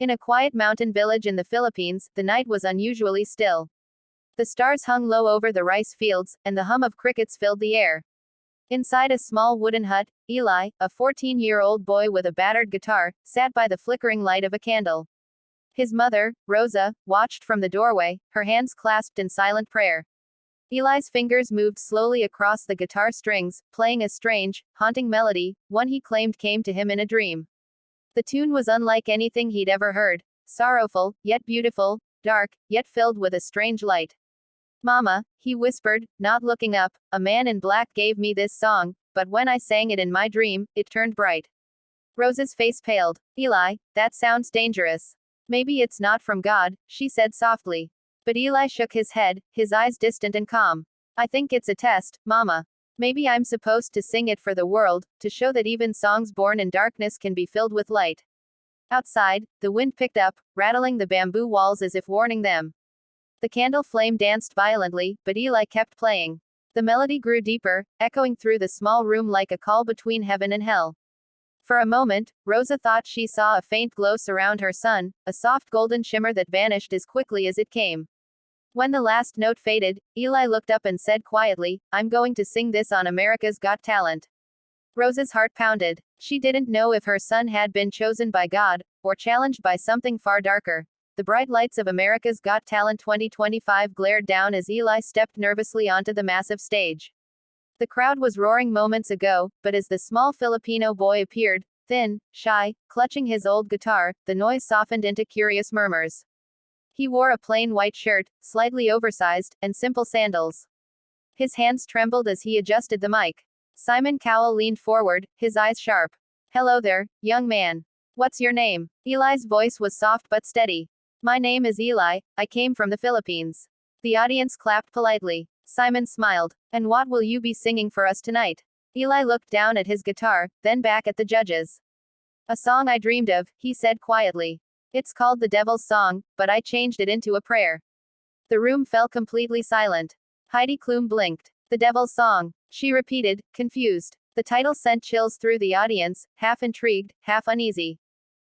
In a quiet mountain village in the Philippines, the night was unusually still. The stars hung low over the rice fields, and the hum of crickets filled the air. Inside a small wooden hut, Eli, a 14-year-old boy with a battered guitar, sat by the flickering light of a candle. His mother, Rosa, watched from the doorway, her hands clasped in silent prayer. Eli's fingers moved slowly across the guitar strings, playing a strange, haunting melody, one he claimed came to him in a dream. The tune was unlike anything he'd ever heard, sorrowful, yet beautiful, dark, yet filled with a strange light. "Mama," he whispered, not looking up, "a man in black gave me this song, but when I sang it in my dream, it turned bright." Rosa's face paled. "Eli, that sounds dangerous. Maybe it's not from God," she said softly. But Eli shook his head, his eyes distant and calm. "I think it's a test, Mama. Maybe I'm supposed to sing it for the world, to show that even songs born in darkness can be filled with light." Outside, the wind picked up, rattling the bamboo walls as if warning them. The candle flame danced violently, but Eli kept playing. The melody grew deeper, echoing through the small room like a call between heaven and hell. For a moment, Rosa thought she saw a faint glow surround her son, a soft golden shimmer that vanished as quickly as it came. When the last note faded, Eli looked up and said quietly, "I'm going to sing this on America's Got Talent." Rosa's heart pounded. She didn't know if her son had been chosen by God, or challenged by something far darker. The bright lights of America's Got Talent 2025 glared down as Eli stepped nervously onto the massive stage. The crowd was roaring moments ago, but as the small Filipino boy appeared, thin, shy, clutching his old guitar, the noise softened into curious murmurs. He wore a plain white shirt, slightly oversized, and simple sandals. His hands trembled as he adjusted the mic. Simon Cowell leaned forward, his eyes sharp. "Hello there, young man. What's your name?" Eli's voice was soft but steady. "My name is Eli, I came from the Philippines." The audience clapped politely. Simon smiled. "And what will you be singing for us tonight?" Eli looked down at his guitar, then back at the judges. "A song I dreamed of," he said quietly. "It's called The Devil's Song, but I changed it into a prayer." The room fell completely silent. Heidi Klum blinked. "The Devil's Song," she repeated, confused. The title sent chills through the audience, half intrigued, half uneasy.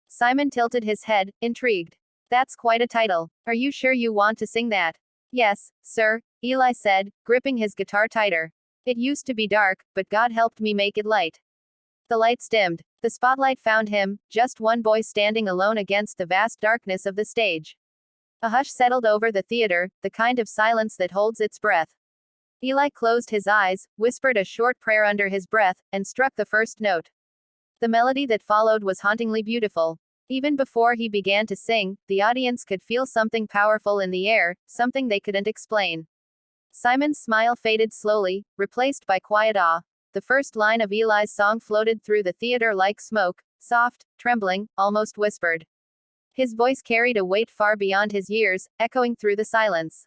Simon tilted his head, intrigued. "That's quite a title. Are you sure you want to sing that?" "Yes, sir," Eli said, gripping his guitar tighter. "It used to be dark, but God helped me make it light." The lights dimmed. The spotlight found him, just one boy standing alone against the vast darkness of the stage. A hush settled over the theater, the kind of silence that holds its breath. Eli closed his eyes, whispered a short prayer under his breath, and struck the first note. The melody that followed was hauntingly beautiful. Even before he began to sing, the audience could feel something powerful in the air, something they couldn't explain. Simon's smile faded slowly, replaced by quiet awe. The first line of Eli's song floated through the theater like smoke, soft, trembling, almost whispered. His voice carried a weight far beyond his years, echoing through the silence.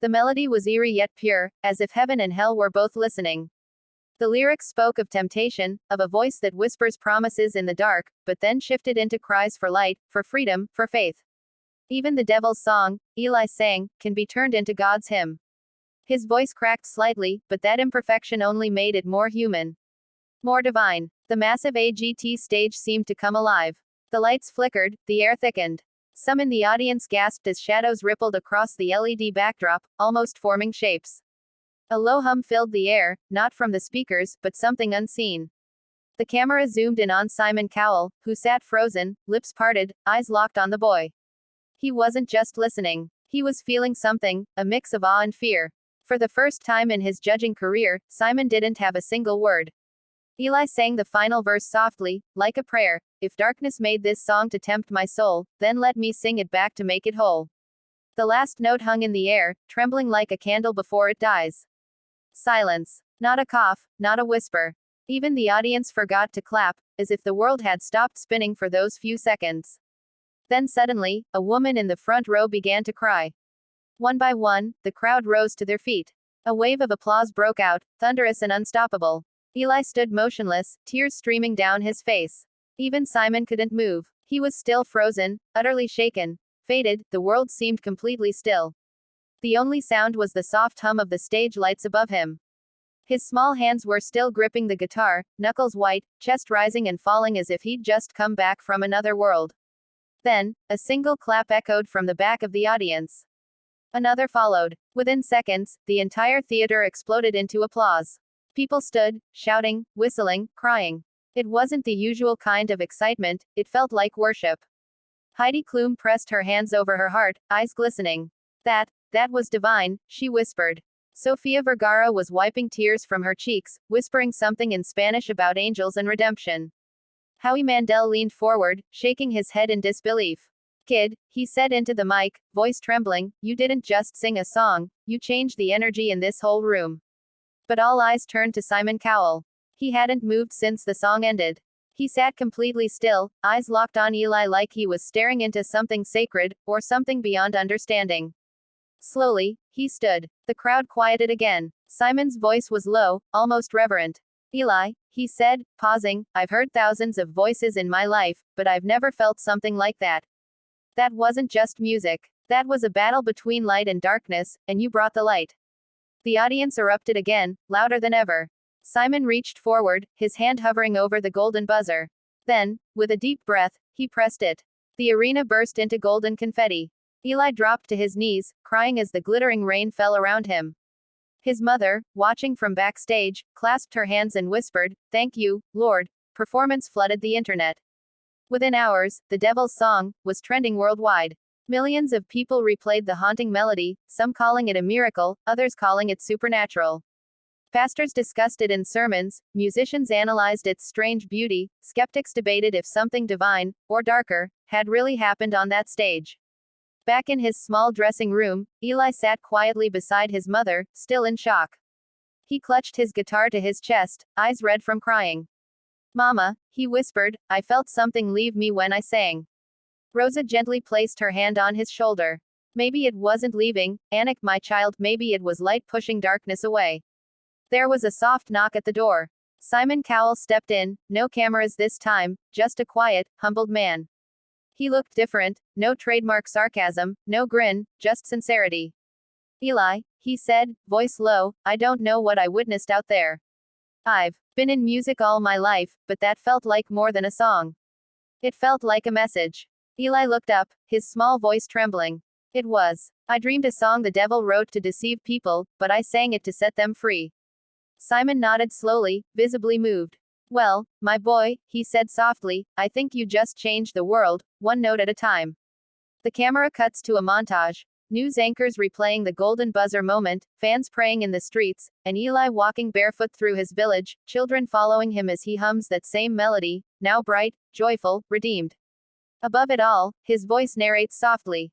The melody was eerie yet pure, as if heaven and hell were both listening. The lyrics spoke of temptation, of a voice that whispers promises in the dark, but then shifted into cries for light, for freedom, for faith. Even the devil's song, Eli sang, can be turned into God's hymn. His voice cracked slightly, but that imperfection only made it more human. More divine. The massive AGT stage seemed to come alive. The lights flickered, the air thickened. Some in the audience gasped as shadows rippled across the LED backdrop, almost forming shapes. A low hum filled the air, not from the speakers, but something unseen. The camera zoomed in on Simon Cowell, who sat frozen, lips parted, eyes locked on the boy. He wasn't just listening. He was feeling something, a mix of awe and fear. For the first time in his judging career, Simon didn't have a single word. Eli sang the final verse softly, like a prayer. "If darkness made this song to tempt my soul, then let me sing it back to make it whole." The last note hung in the air, trembling like a candle before it dies. Silence. Not a cough, not a whisper. Even the audience forgot to clap, as if the world had stopped spinning for those few seconds. Then suddenly, a woman in the front row began to cry. One by one, the crowd rose to their feet. A wave of applause broke out, thunderous and unstoppable. Eli stood motionless, tears streaming down his face. Even Simon couldn't move. He was still frozen, utterly shaken. Faded, the world seemed completely still. The only sound was the soft hum of the stage lights above him. His small hands were still gripping the guitar, knuckles white, chest rising and falling as if he'd just come back from another world. Then, a single clap echoed from the back of the audience. Another followed. Within seconds, the entire theater exploded into applause. People stood, shouting, whistling, crying. It wasn't the usual kind of excitement, it felt like worship. Heidi Klum pressed her hands over her heart, eyes glistening. That was divine, she whispered. Sofia Vergara was wiping tears from her cheeks, whispering something in Spanish about angels and redemption. Howie Mandel leaned forward, shaking his head in disbelief. Kid, he said into the mic, voice trembling, you didn't just sing a song, you changed the energy in this whole room. But all eyes turned to Simon Cowell. He hadn't moved since the song ended. He sat completely still, eyes locked on Eli like he was staring into something sacred, or something beyond understanding. Slowly, he stood. The crowd quieted again. Simon's voice was low, almost reverent. Eli, he said, pausing, I've heard thousands of voices in my life, but I've never felt something like that. That wasn't just music. That was a battle between light and darkness, and you brought the light. The audience erupted again, louder than ever. Simon reached forward, his hand hovering over the golden buzzer. Then, with a deep breath, he pressed it. The arena burst into golden confetti. Eli dropped to his knees, crying as the glittering rain fell around him. His mother, watching from backstage, clasped her hands and whispered, Thank you, Lord. Performance flooded the internet. Within hours, The Devil's Song was trending worldwide. Millions of people replayed the haunting melody, some calling it a miracle, others calling it supernatural. Pastors discussed it in sermons, musicians analyzed its strange beauty, skeptics debated if something divine, or darker, had really happened on that stage. Back in his small dressing room, Eli sat quietly beside his mother, still in shock. He clutched his guitar to his chest, eyes red from crying. Mama, he whispered, I felt something leave me when I sang. Rosa gently placed her hand on his shoulder. Maybe it wasn't leaving, Anik, my child, maybe it was light pushing darkness away. There was a soft knock at the door. Simon Cowell stepped in, no cameras this time, just a quiet, humbled man. He looked different, no trademark sarcasm, no grin, just sincerity. Eli, he said, voice low, I don't know what I witnessed out there. I've been in music all my life, but that felt like more than a song. It felt like a message. Eli looked up, his small voice trembling. It was. I dreamed a song the devil wrote to deceive people, but I sang it to set them free. Simon nodded slowly, visibly moved. Well, my boy, he said softly, I think you just changed the world, one note at a time. The camera cuts to a montage. News anchors replaying the golden buzzer moment, fans praying in the streets, and Eli walking barefoot through his village, children following him as he hums that same melody, now bright, joyful, redeemed. Above it all, his voice narrates softly.